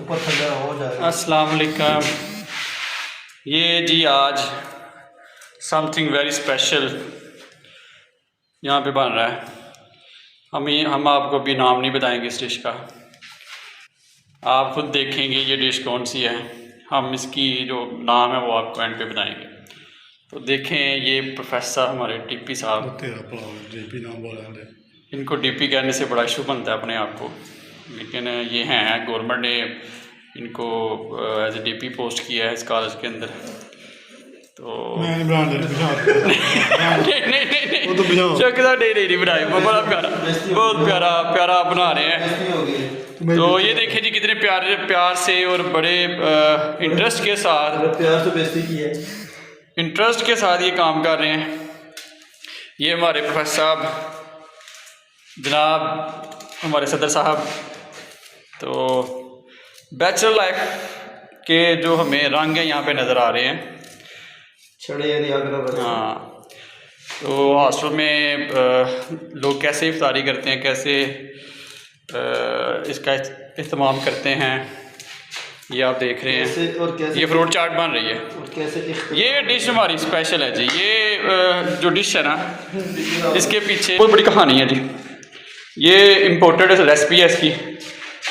ऊपर ठंडा हो जाएगा। अस्सलाम वालेकुम। ये जी आज समथिंग वेरी स्पेशल यहाँ पे बन रहा है। हम आपको भी नाम नहीं बताएंगे इस डिश का, आप खुद देखेंगे ये डिश कौन सी है। हम इसकी जो नाम है वो आपको एंड पे बताएंगे। तो देखें, ये प्रोफेसर हमारे टीपी साहब, इनको डीपी कहने से बड़ा इशू बनता है अपने आप को, लेकिन ये हैं, गवर्नमेंट ने इनको एज ए डीपी पोस्ट किया है इस कॉलेज के अंदर। तो नहीं बनाए, बड़ा प्यारा, बहुत प्यारा प्यारा बना रहे हैं। तो ये देखें जी कितने प्यार से और बड़े इंटरेस्ट के साथ, इंटरेस्ट के साथ ये काम कर रहे हैं। ये हमारे प्रोफेसर साहब जनाब, हमारे सदर साहब। तो बैचलर लाइफ के जो हमें रंग हैं यहाँ पे नज़र आ रहे हैं। हाँ, तो हॉस्टल में लोग कैसे इफ्तारी करते हैं, कैसे इसका इस्तेमाल करते हैं, ये आप देख रहे हैं। और कैसे ये फ्रूट चाट बन रही है और कैसे ये डिश हमारी स्पेशल है जी। ये जो डिश है ना, इसके पीछे बहुत बड़ी कहानी है जी। ये इम्पोर्टेड रेसिपी है इसकी,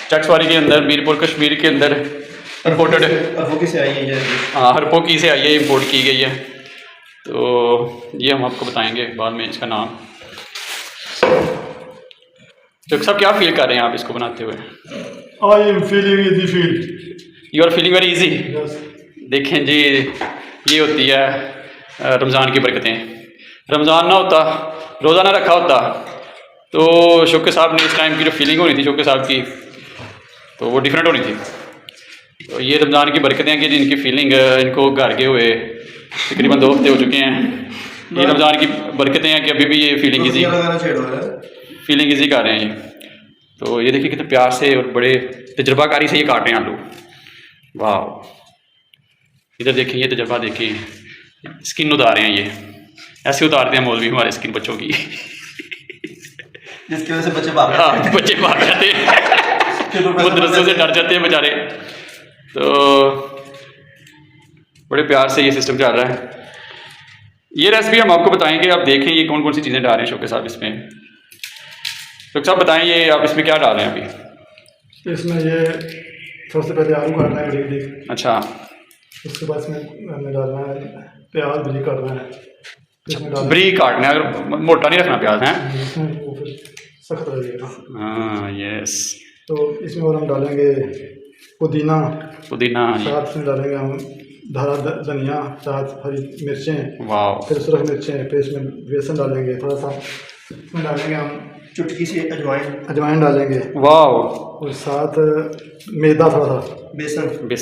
चटवारी के अंदर, मीरपुर कश्मीर के अंदर इम्पोर्टेड हरपोकी से आई है। हाँ, हरपोकी से आई है, इम्पोर्ट की गई है। तो ये हम आपको बताएंगे बाद में इसका नाम। तो सब क्या फील कर रहे हैं आप इसको बनाते हुए? I am feeling easy feel. You are feeling very easy. देखें जी, ये होती है रमज़ान की बरकतें। रमज़ान ना होता, रोज़ा ना रखा होता, तो शौकत साहब ने इस टाइम की जो फीलिंग होनी थी शौकत साहब की, तो वो डिफरेंट होनी थी। तो ये रमज़ान की बरकतें हैं कि जिनकी फीलिंग इनको घर गए हुए तकरीबन 2 हफ्ते हो चुके हैं। ये रमज़ान की बरकतें हैं कि अभी भी ये फीलिंग इजी कर रहे हैं ये। तो ये देखिए कितने प्यार से और बड़े तजर्बाकारी से ये काट रहे हैं आलू। वाह, इधर देखिए, ये तजर्बा देखिए, स्किन उतार रहे हैं ये। ऐसे उतारते हैं मौलवी हमारे स्किन बच्चों की, जिसकी वजह से बच्चे भाग जाते हैं, मदरसों से डर जाते हैं बेचारे। तो बड़े प्यार से ये सिस्टम चल रहा है। ये रेसिपी हम आपको बताएंगे, आप देखें ये कौन कौन सी चीज़ें डाल रहे हैं शौकत साहब इसमें। शौकत साहब बताएं, ये आप इसमें क्या डाल रहे हैं अभी? इसमें ये सबसे पहले आलू काटना है बरीक। अच्छा, उसके बाद इसमें हमें डालना है प्याज, बरीक काटना है। बरीक काटना है, अगर मोटा नहीं रखना प्याज है, वो फिर सख्त लगेगा। हाँ, यस। तो इसमें और हम डालेंगे पुदीना, साथ इसमें डालेंगे हम हरा धनिया, साथ हरी मिर्चें, वाह, फिर सुरख मिर्चें, फिर इसमें बेसन डालेंगे थोड़ा सा, इसमें डालेंगे हम चुटकी सी अजवाइन डालेंगे, वाह, और साथ मैदा, थोड़ा सा बेसन के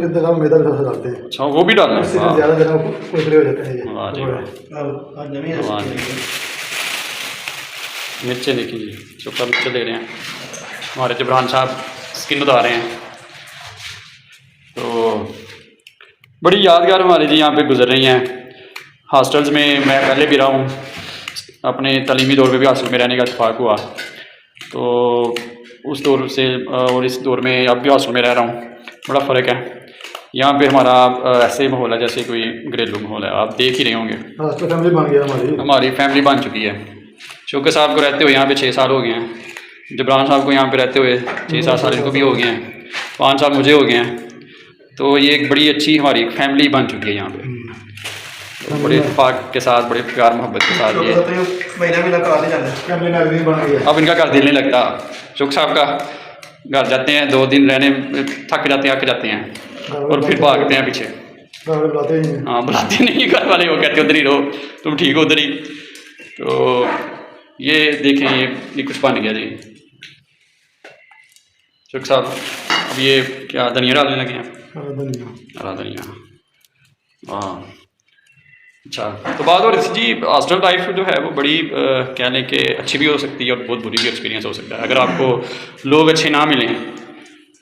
जगह मैदा भी थोड़ा सा डालते हैं। अच्छा, वो भी डालना है, इससे ज़्यादा ज़्यादा कुरकुरे हो जाते हैं ये। मिर्चें देखिए जी, सूखा मिर्च ले रहे हैं हमारे जबरान साहब, स्किन उतार रहे हैं। तो बड़ी यादगार हमारे जी यहाँ पे गुजर रही हैं। हॉस्टल्स में मैं पहले भी रहा हूँ, अपने तालीमी दौर पे भी हॉस्टल में रहने का इत्तेफाक हुआ। तो उस दौर से और इस दौर में अब भी हॉस्टल में रह रहा हूँ, बड़ा फ़र्क है। यहाँ पे हमारा ऐसे माहौल है जैसे कोई घरेलू माहौल है, आप देख ही रहे होंगे। फैमिली बन गया, हमारी फैमिली बन चुकी है। शौकत साहब को रहते हुए यहाँ पे 6 साल हो गए हैं, जबरान साहब को यहाँ पे रहते हुए 6-7 साल इनको भी हो गए हैं, 5 साल मुझे हो गए हैं। तो ये एक बड़ी अच्छी हमारी फैमिली बन चुकी है यहाँ पे, तो बड़े इत्तेफाक के साथ, बड़े प्यार मोहब्बत के साथ। ये अब इनका घर दिल नहीं लगता। शौकत साहब का घर जाते हैं, 2 दिन रहने थक जाते हैं और फिर भागते हैं पीछे। हाँ, बुलाते नहीं घर वाले, वो कहते उधर ही रहो, तुम ठीक हो उधर ही। तो ये देखें, ये कुछ बन गया जी। शौकत साहब अब ये क्या धनिया डालने लगे हैं? हरा धनिया, हाँ। अच्छा, तो बात और जी, हॉस्टल लाइफ जो है वो बड़ी कह लें कि अच्छी भी हो सकती है और बहुत बुरी भी एक्सपीरियंस हो सकता है। अगर आपको लोग अच्छे ना मिलें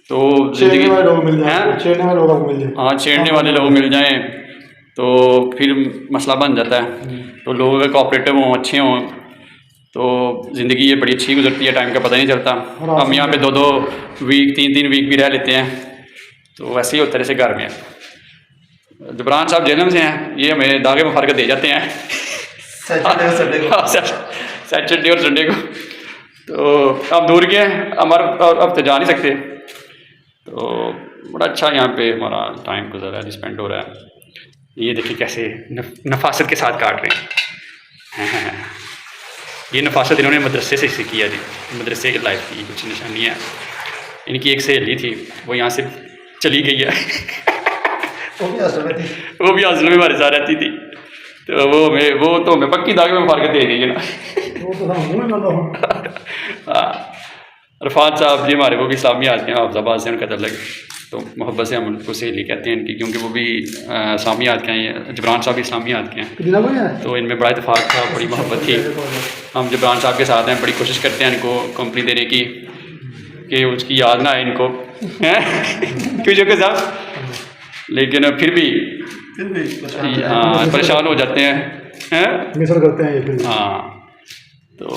तो ज़िंदगी हैं, हाँ, छेड़ने वाले लोग मिल जाएं तो फिर मसला बन जाता है। तो लोग अगर कोऑपरेटिव हों, अच्छे हों, तो ज़िंदगी ये बड़ी अच्छी गुजरती है, टाइम का पता नहीं चलता। हम यहाँ पे 2-2 वीक 3-3 वीक भी रह लेते हैं तो वैसे ही होता है जैसे घर में है। जबरान साहब जेलम से हैं, ये हमें दागे मुबारक दे जाते हैं सैटरडे और संडे को। सैटरडे और संडे को। तो अब दूर के हैं हमारा, और अब तो जा नहीं सकते, तो बड़ा अच्छा यहाँ पे हमारा टाइम गुजर रहा है, स्पेंड हो रहा है। ये देखिए कैसे नफासत के साथ काट रहे हैं। ये नफासत इन्होंने मदरसे से सीखी है जी, मदरसे की लाइफ की कुछ निशानियाँ। इनकी एक सहेली थी, वो यहाँ से चली गई है वो भी हॉस्टल में थी। वो भी हॉस्टल में हमारे साथ रहती थी, तो वो तो हमें पक्की दागे में फारकत दे गई है ना। वो तो हम मुँह में ना लो। हाँ, अरफात साहब जी हमारे, वो भी इस्लामी आदमी हैं, हाफिज़ाबाद से उनका तल्लुक़, तो मोहब्बत से हम उनको सहेली कहते हैं इनकी, क्योंकि वो भी इस्लामी आद के हैं। जबरान साहब भी इस्लामी आद के हैं, तो इनमें बड़ा इत्तेफाक था, बड़ी मोहब्बत थी। हम जबरान साहब के साथ हैं, बड़ी कोशिश करते हैं इनको कंपनी देने की, कि उसकी याद ना आए इनको, हैं क्यों जोकर साहब, लेकिन फिर भी हाँ परेशान हो जाते हैं, मिसल करते हैं ये फिर। हाँ। तो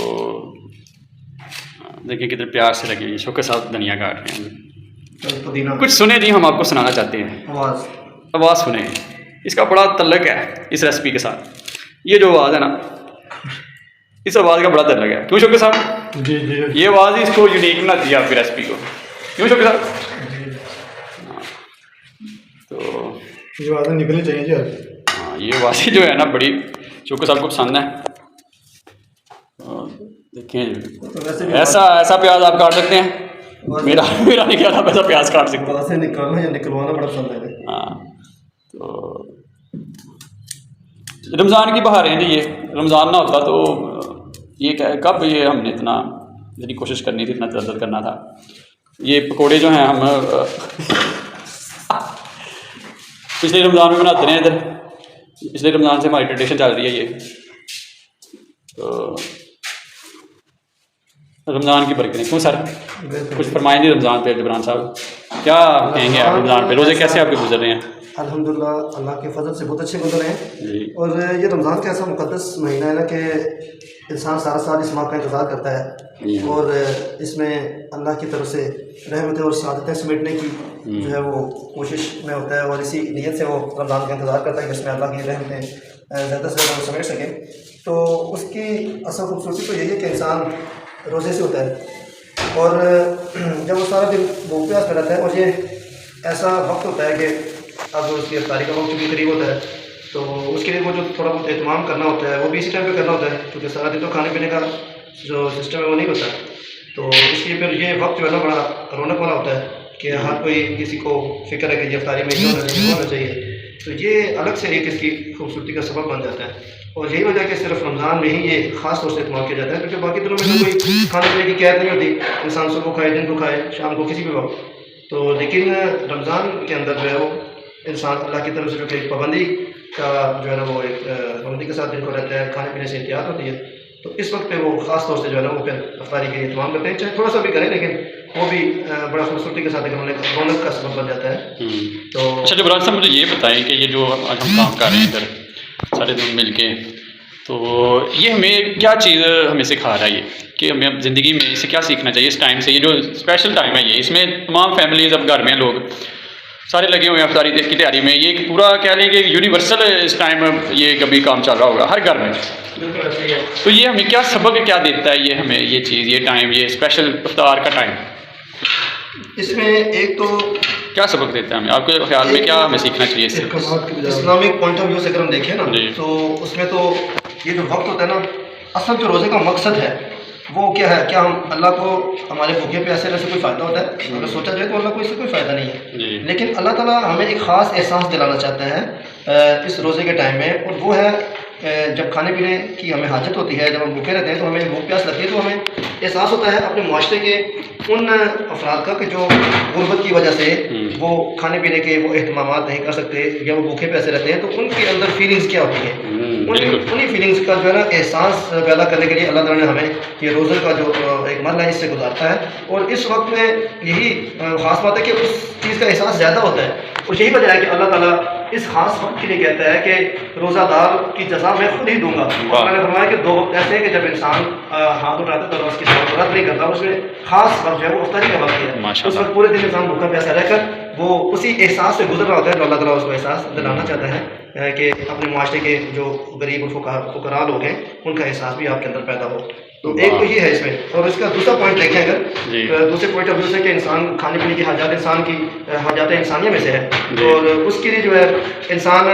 देखिए कितने प्यार से लगी शौकत साहब धनिया काट रहे हैं। पुदीना कुछ सुने जी, हम आपको सुनाना चाहते हैं, आवाज़ सुने। इसका बड़ा तल्लक है इस रेसिपी के साथ। ये जो आवाज़ है ना, इस आवाज़ का बड़ा तल्लक है, क्यों शौकत साहब? जी जी। ये आवाज़ ही इसको यूनिक बनाती है आपकी रेसिपी को, क्यों शौकत साहब? तो ये आवाज़ें निकलनी चाहिए जी आज। हाँ, ये आवाज़ जो है ना बड़ी शौकत साहब को पसंद है। देखें ऐसा प्याज आप काट सकते हैं, मेरा नहीं ख्याल आप ऐसा प्याज काट सकते हैं। से निकलना या निकलवाना बड़ा पसंद है। हाँ, तो रमज़ान की बहारें हैं जी। ये रमज़ान ना होता तो ये कब ये हमने इतनी कोशिश करनी थी, इतना तदद करना था। ये पकोड़े जो हैं हम पिछले रमज़ान में बनाते हैं इधर, पिछले रमज़ान से हमारी ट्रेडिशन चल रही है ये। तो रमज़ान की बरकतें, क्यों सर कुछ फरमाएंगे रमज़ान पे? जबरान साहब क्या कहेंगे आप रमज़ान पे, रोज़े कैसे आपके गुजर रहे हैं? अल्हम्दुलिल्लाह अल्लाह के फजल से बहुत अच्छे गुजर हैं जी। और ये रमज़ान का ऐसा मुक़द्दस महीना है ना कि इंसान सारा साल इस माह का इंतज़ार करता है और इसमें अल्लाह की तरफ से रहमतें और सादतें समेटने की जो है वो कोशिश में होता है, और इसी नीयत से वो रमज़ान का इंतज़ार करता है कि इसमें अल्लाह की रहमतें ज़्यादा से ज़्यादा समेट सकें। तो उसकी असल खूबसूरती तो यही है कि इंसान रोज़े से होता है और जब वो सारा दिन भूख प्यास में रहता है, और ये ऐसा वक्त होता है कि अब उसकी अफ्तारी का वक्त भी करीब होता है, तो उसके लिए वो जो थोड़ा बहुत एहतमाम करना होता है वो भी इसी टाइम पे करना होता है, क्योंकि सारा दिन तो खाने पीने का जो सिस्टम है वो नहीं होता। तो इसलिए फिर ये वक्त जो है ना बड़ा रौनक वाला होता है कि हर कोई किसी को फिक्र है कि ये अफ्तारी में ये होना चाहिए। तो ये अलग से एक इसकी खूबसूरती का सबब बन जाता है, और यही वजह कि सिर्फ रमज़ान में ही ये ख़ास तौर से इस्तेमाल किया जाता है, क्योंकि बाकी दिनों में तो कोई खाने पीने की कैद नहीं होती, इंसान सुबह खाए, दिन को खाए, शाम को किसी भी वक्त। तो लेकिन रमज़ान के अंदर जो है वो इंसान अल्लाह की तरफ से जो कि पाबंदी का जो है ना वो एक पाबंदी के साथ दिन को रहता है, खाने पीने से एहतियात होती है। तो इस वक्त पे वो ख़ास तौर से जो है ना वो फिर अफ्तारी के लिए इत्माम करते हैं, चाहे थोड़ा सा भी करें, लेकिन वो भी बड़ा खूबसूरती के साथ एक रौनक का सबब बन जाता है। तो अच्छा जबरान साहब मुझे ये बताएं कि ये जो आज हम काम कर रहे हैं इधर सारे दिन मिल के, तो ये हमें क्या चीज़ हमें सिखा रहा है ये, कि हमें अब ज़िंदगी में इसे क्या सीखना चाहिए इस टाइम से? ये जो स्पेशल टाइम है ये, इसमें तमाम फैमिलीज़ अब घर में लोग सारे लगे हुए हैं अफ्तारी की तैयारी में। ये पूरा कह लें कि यूनिवर्सल इस टाइम ये कभी काम चल रहा होगा हर घर में। तो ये हमें क्या सबक क्या देता है ये हमें, ये चीज़, ये टाइम, ये स्पेशल इफ्तार का टाइम, इसमें एक तो क्या सबक देता है हमें? आपके ख्याल में क्या हमें सीखना चाहिए इससे? इस्लामिक पॉइंट ऑफ व्यू से अगर हम देखें ना, तो उसमें तो ये जो वक्त होता है ना, असल जो रोज़े का मकसद है वो क्या है? क्या हम अल्लाह को हमारे भूखे प्यासे रहने से कोई फ़ायदा होता है? अगर सोचा जाए तो अल्लाह को इससे कोई फ़ायदा नहीं है, लेकिन अल्लाह ताला हमें एक ख़ास एहसास दिलाना चाहता है इस रोज़े के टाइम में, और वो है जब खाने पीने की हमें हाजत होती है, जब हम भूखे रहते हैं तो हमें भूख प्यास लगती है, तो हमें एहसास होता है अपने मुआशरे के उन अफराद का कि जो गुर्बत की वजह से वो खाने पीने के वो एहतमामात नहीं कर सकते या वो भूखे प्यासे रहते हैं, तो उनके अंदर फीलिंग्स क्या होती है, उन्हीं फीलिंग्स का जो है ना एहसास पैदा करने के लिए अल्लाह ताला ने हमें ये रोज़े का जो एक मरहला है इससे गुजारता है। और इस वक्त में यही ख़ास बात है कि उस चीज़ का एहसास ज़्यादा होता है, और यही वजह है कि अल्लाह ताला इस खास वक्त के लिए कहता है कि रोज़ादार की जज़ा मैं खुद ही दूंगा। मैंने फरमाया कि 2 वक्त ऐसे हैं कि जब इंसान हाथ उठाता है तो उसकी ज़रूरत नहीं करता, उसमें खास वक्त जो है वो इफ्तारी का वक्त है। उस वक्त पूरे दिन इंसान भूखा प्यासा रहकर वो उसी एहसास से गुजर रहा होता है जो अल्लाह ताला उसको एहसास दिलाना चाहता है कि अपने माशरे के जो गरीब और फुकरा लोग हैं उनका एहसास भी आपके अंदर पैदा हो। तो एक तो ये है इसमें। और इसका दूसरा पॉइंट देखें अगर दूसरे पॉइंट ऑफ व्यू से कि इंसान खाने पीने की हाजात इंसान की हाजात इंसानिया में से है और उसके लिए जो है इंसान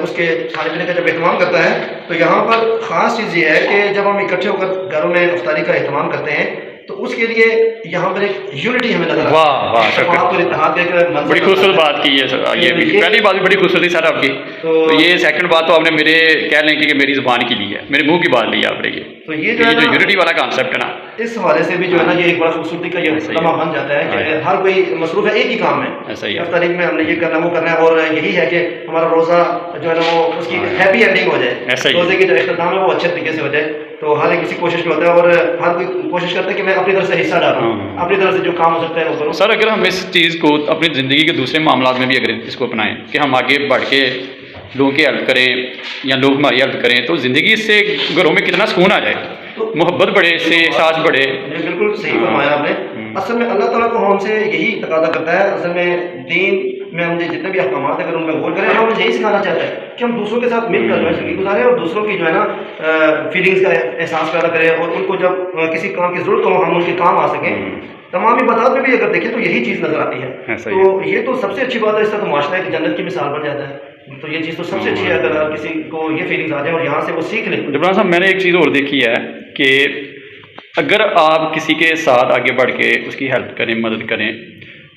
उसके खाने पीने का जब एहतमाम करता है तो यहाँ पर ख़ास चीज़ ये है कि जब हम इकट्ठे होकर घरों में इफ्तारी का एहतमाम करते हैं तो उसके लिए यहाँ पर एक यूनिटी हमें नजर आती है। बड़ी खूबसूरत बात की है सर, ये भी पहली बात भी बड़ी खूबसूरती सर आपकी। तो ये सेकंड बात तो आपने मेरे कह लें कि मेरी ज़ुबान की ली है, मेरे मुंह की बात ली है आपने। तो ये जो यूनिटी वाला कॉन्सेप्ट है ना, इस हवाले से भी जो है ना ये एक बड़ा खूबसूरती का ये लम्हा बन जाता है कि हर कोई मसरूफ है एक ही काम में। ऐसा ही तारीख में हमने ये करना वो करना है और यही है कि हमारा रोज़ा जो है ना वो उसकी हैप्पी एंडिंग हो जाए, रोज़े की जो इख्तिताम है वो अच्छे तरीके से हो जाए। तो हर एक किसी कोशिश में होता है और हर कोई कोशिश करता है कि मैं अपनी तरफ से हिस्सा डालूं, अपनी तरफ से जो काम हो सकता है वो करूं। सर अगर हम इस चीज़ को अपनी ज़िंदगी के दूसरे मामला में भी अगर इसको अपनाएं कि हम आगे बढ़ के लोगों की हेल्प करें या लोग हमारी हेल्प करें तो ज़िंदगी इससे घरों में कितना सुकून आ जाए, तो मोहब्बत बढ़े, इससे एहसास बढ़े। बिल्कुल सही फरमाया आपने। असल में अल्लाह ताला को हमसे यही तकाजा करता है, असल में दीन में हम जितने भी अहकाम है अगर उनमें गौर करें, हम यही सिखाना चाहता है कि हम दूसरों के साथ मिलकर जो है ज़िंदगी गुजारें और दूसरों की जो है ना फीलिंग्स का एहसास पैदा करें और उनको जब किसी काम की ज़रूरत हो हम उनके काम आ सकें। तमाम इबादत में भी अगर देखें तो यही चीज़ नज़र आती है। तो ये तो सबसे अच्छी बात है, इसका तो माशरा एक जन्नत की मिसाल बन जाता है। तो ये चीज़ तो सबसे अच्छी है अगर किसी को ये फीलिंग्स आ जाए और यहाँ से वो सीख ले। जबरान साहब मैंने एक चीज़ और देखी है कि अगर आप किसी के साथ आगे बढ़ के उसकी हेल्प करें, मदद करें,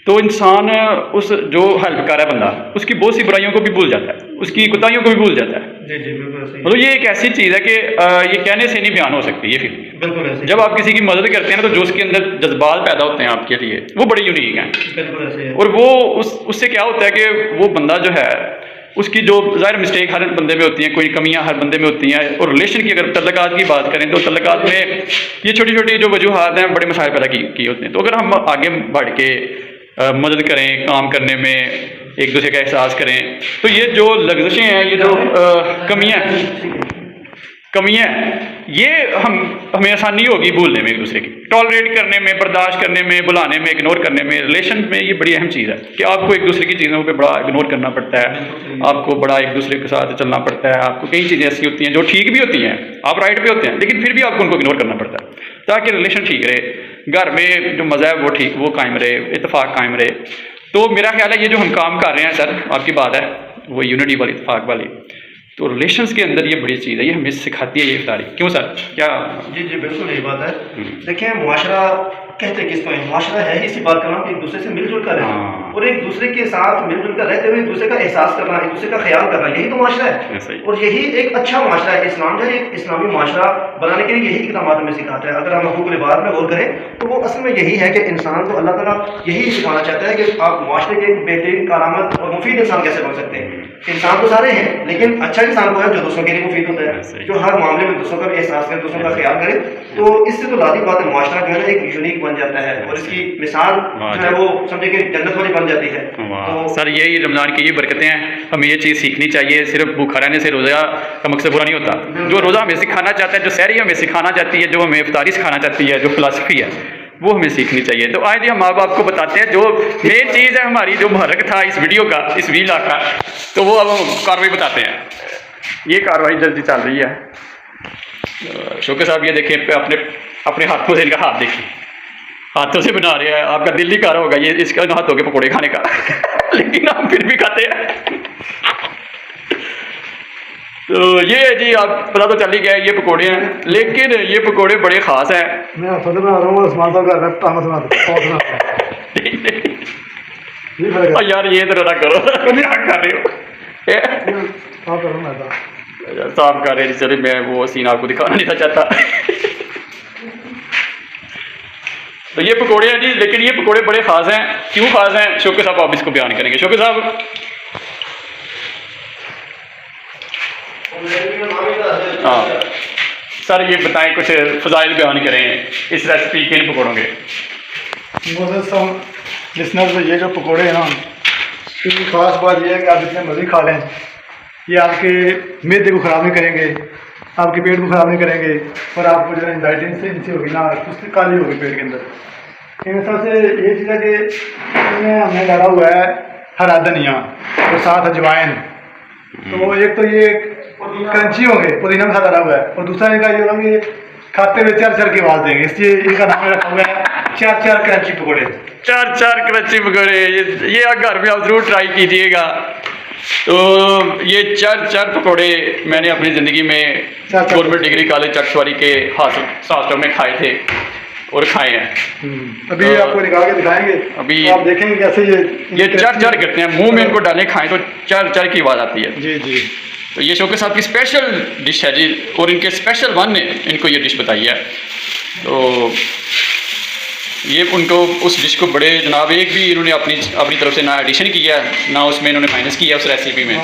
तो इंसान उस जो हेल्प कर रहा है बंदा उसकी बहुत सी बुराइयों को भी भूल जाता है, उसकी कुताहियों को भी भूल जाता है। जी जी बिल्कुल सही। मतलब ये एक ऐसी चीज़ है कि ये कहने से नहीं बयान हो सकती ये फीलिंग। बिल्कुल ऐसे जब आप किसी की मदद करते हैं ना तो जो उसके अंदर जज्बात पैदा होते हैं आपके लिए वो बड़े यूनिक हैं। बिल्कुल ऐसे है। और वो उससे क्या होता है कि वो बंदा जो है उसकी जो ज़ाहिर मिस्टेक हर बंदे में होती हैं, कोई कमियां हर बंदे में होती हैं। और रिलेशन की अगर तल्लुकात की बात करें तो तल्लुकात में ये छोटी छोटी जो वजूहात हैं बड़े मसाइल पैदा की होते हैं। तो अगर हम आगे बढ़ के मदद करें, काम करने में एक दूसरे का एहसास करें, तो ये जो लग्ज़िशें हैं, ये जो कमियाँ ये हमें आसानी होगी भूलने में, एक दूसरे की टॉलरेट करने में, बर्दाश्त करने में, बुलाने में, इग्नोर करने में। रिलेशन में ये बड़ी अहम चीज़ है कि आपको एक दूसरे की चीज़ों पे बड़ा इग्नोर करना पड़ता है, आपको बड़ा एक दूसरे के साथ चलना पड़ता है। आपको कई चीज़ें ऐसी होती हैं जो ठीक भी होती हैं, आप राइट पे होते हैं, लेकिन फिर भी आपको उनको इग्नोर करना पड़ता है ताकि रिलेशन ठीक रहे, घर में जो मज़ा है वो कायम रहे, इत्तेफाक कायम रहे। तो मेरा ख्याल है ये जो हम काम कर रहे हैं सर, आपकी बात है वो यूनिटी वाली, इत्तेफाक वाली, तो रिलेशंस के अंदर ये बड़ी चीज़ है, ये हमें सिखाती है ये इफ्तारी। क्यों सर, क्या? जी जी बिल्कुल यही बात है। देखिए मुआशरा कहते किसको है, मुआशरा है इसी बात का नाम कि एक दूसरे से मिलजुल कर रहना और एक दूसरे के साथ मिलजुल कर रहते हुए एक दूसरे का एहसास करना, एक दूसरे का ख्याल करना, यही तो मुआशरा है। और यही एक अच्छा मुआशरा है। इस्लाम जो है एक इस्लामी मुआशरा बनाने के लिए यही इक़दामात हमें सिखाता है। अगर हम हुकूक इबादत में गौर करें तो वो असल में यही है कि इंसान को अल्लाह ताला यही सिखाना चाहता है कि आप मुआशरे के एक बेहतरीन कारामद और मुफीद इंसान कैसे बन सकते हैं। इंसान तो सारे हैं लेकिन अच्छा इंसान को है जो दूसरों के लिए मुफीद होता है, जो हर मामले में दूसरों का भी एहसास करे, दूसरों का ख्याल करे। तो इससे तो लाज़िम बात है मुआशरा जो है ना एक यूनिक बन जाता है और इसकी मिसाल जो है वो समझे कि जन्नत वाली बन जाती है। तो सर यही रमज़ान की ये बरकतें हैं, हमें ये चीज़ सीखनी चाहिए। सिर्फ भूखा रहने से रोज़ा का मकसद बुरा नहीं होता। जो रोज़ा हमें सिखाना चाहता है, जो सहरी हमें सिखाना चाहती है, जो हमें इफ्तारी सिखाना चाहती है, जो फ़िलासफ़ी है वो हमें सीखनी चाहिए। तो आज हम आपको बताते हैं जो मेन चीज़ है हमारी, जो महरक था इस वीडियो का, इस वीला का, तो वो अब हम कार्रवाई बताते हैं। ये कार्रवाई जल्दी चल रही है। शोके साहब ये देखें, अपने हाथों से इनका हाथ देखिए, हाथों से बना रहे हैं। आपका दिल ही कर होगा ये इसका हाथों के पकौड़े खाने का लेकिन हम फिर भी खाते हैं। तो ये जी आप पता तो चल ही गया ये पकौड़े हैं, लेकिन ये पकौड़े बड़े ख़ास हैं। मैं हाथों से बना रहा हूँ, उस्मान साहब घर में टांगों से बना यार ये तो ना करो, क्या कर रहे हो? साफ कर रहे हैं। चलिए मैं वो सीन आपको दिखाना नहीं था चाहता। तो ये पकौड़े हैं जी, लेकिन ये पकौड़े बड़े ख़ास हैं। क्यों ख़ास हैं शोके साहब आप इसको बयान करेंगे? शोके साहब हाँ सर ये बताएं, कुछ फ़ज़ाइल बयान करें इस रेसिपी के इन पकौड़ों के। लिसनर्स ये जो पकौड़े हैं ना इसकी खास बात यह है कि आप जितने मर्जी खा लें, ये आपके मैदे को ख़राब नहीं करेंगे, आपके पेट को ख़राब नहीं करेंगे, और आपको जो एंजाइटी से होगी ना, उसकी काली होगी पेट के अंदर। इनमें सबसे ये चीज़ है कि इसमें हमने डाला हुआ है हरा धनिया और साथ अजवाइन। तो एक तो ये क्रंची होंगे, पुदीना के साथ डाला हुआ है, और दूसरा इनका ये होगा कि खाते हुए चर चर की आवाज़ देंगे, इसलिए इनका नाम रखा हुआ है चार चार क्रंची पकौड़े। चार चार क्रंची पकौड़े, ये आप घर में आप ज़रूर ट्राई कीजिएगा। तो ये चार चार पकौड़े मैंने अपनी ज़िंदगी में गवर्नमेंट डिग्री कॉलेज चटसवारी के हाथ में खाए थे और खाए हैं। अभी आपको निकाल के दिखाएंगे, अभी तो आप देखेंगे कैसे ये चार चार करते हैं, मुंह में इनको डालें खाएं तो चार चार की आवाज़ आती है। जी जी। तो ये शौकत साहब की स्पेशल डिश है जी, और इनके स्पेशल वन ने इनको ये डिश बताई है। तो ये उनको उस डिश को बड़े जनाब एक भी इन्होंने अपनी तरफ से ना एडिशन किया है, ना उसमें इन्होंने माइनस किया उस रेसिपी में,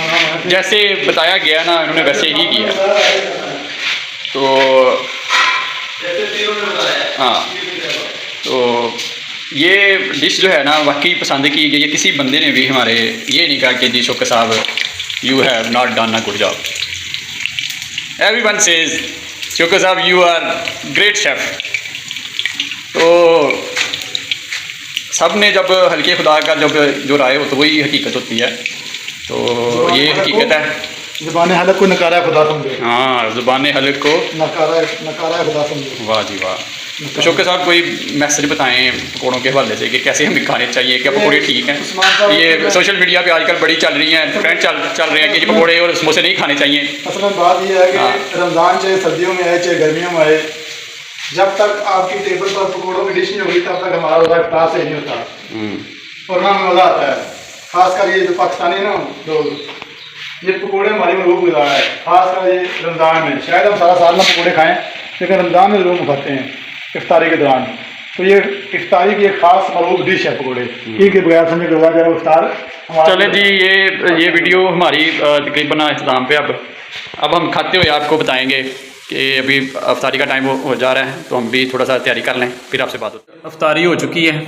जैसे बताया गया ना इन्होंने वैसे ही किया। तो हाँ, तो ये डिश जो है ना वाकई पसंद की गई है। किसी बंदे ने भी हमारे ये नहीं कहा कि जी शौकत साहब you have not done a good job. Everyone says Shaukat साहब यू आर ग्रेट शेफ। तो सब ने जब हल्के खुदा का जब जो राय हो तो वही हकीकत होती है। तो ये हकीकत है, ज़ुबान हलक को नकारा खुदा समझो। हाँ, ज़ुबान हलक को नकारा खुदा समझो। वाह जी वाह। तो शौकत साहब कोई मैसेज बताएं पकौड़ों के हवाले से कि कैसे हमें खाने चाहिए, क्या पकौड़े ठीक हैं? ये सोशल मीडिया पे आजकल बड़ी चल रही हैं, ट्रेंड चल रहे हैं कि पकौड़े और समोसे नहीं खाने चाहिए। असल में बात यह है कि रमज़ान चाहे सर्दियों में आए चाहे गर्मियों में आए, जब तक आपकी टेबल पर पकौड़ों की डिश नहीं होगी तब तक हमारा रोज़ा इफ्तार से नहीं होता, और ना मज़ा आता है। खासकर ये जो पाकिस्तानी ना लोग, ये पकौड़े हमारी मरूब गुजारा है, खासकर ये रमज़ान में। शायद हम सारा साल में पकौड़े खाएं, लेकिन रमज़ान में ज़रूर खाते हैं इफ्तारी के दौरान। तो ये इफ्तारी की एक ख़ास मरूब डिश है पकौड़े, इनके बगैर समझे रोज़ा जो है इफ्तार। चले जी, ये वीडियो हमारी तकरीबन इख्तिताम पे अब हम खाते हुए आपको बताएंगे कि अभी अफ्तारी का टाइम हो जा रहा है, तो हम भी थोड़ा सा तैयारी कर लें, फिर आपसे बात होती है। अफ्तारी हो चुकी है,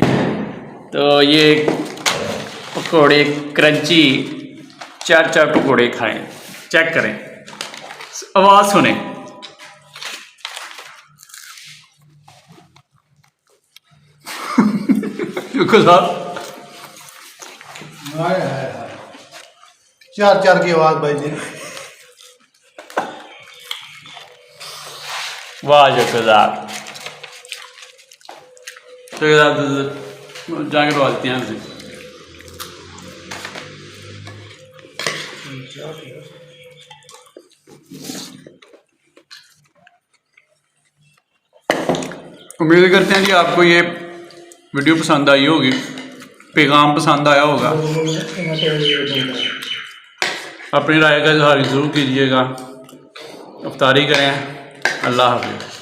तो ये पकौड़े क्रंची चार चार पकौड़े खाएं, चेक करें, आवाज़ सुने। चार चार की आवाज़ भाई जी। वाह शुक्र जाके रोलते हैं हमसे। उम्मीद करते हैं जी आपको ये वीडियो पसंद आई होगी, पैगाम पसंद आया होगा। अपनी राय का इजहार ज़रूर कीजिएगा। अफ्तारी करें। अल्लाह हाफ़िज़।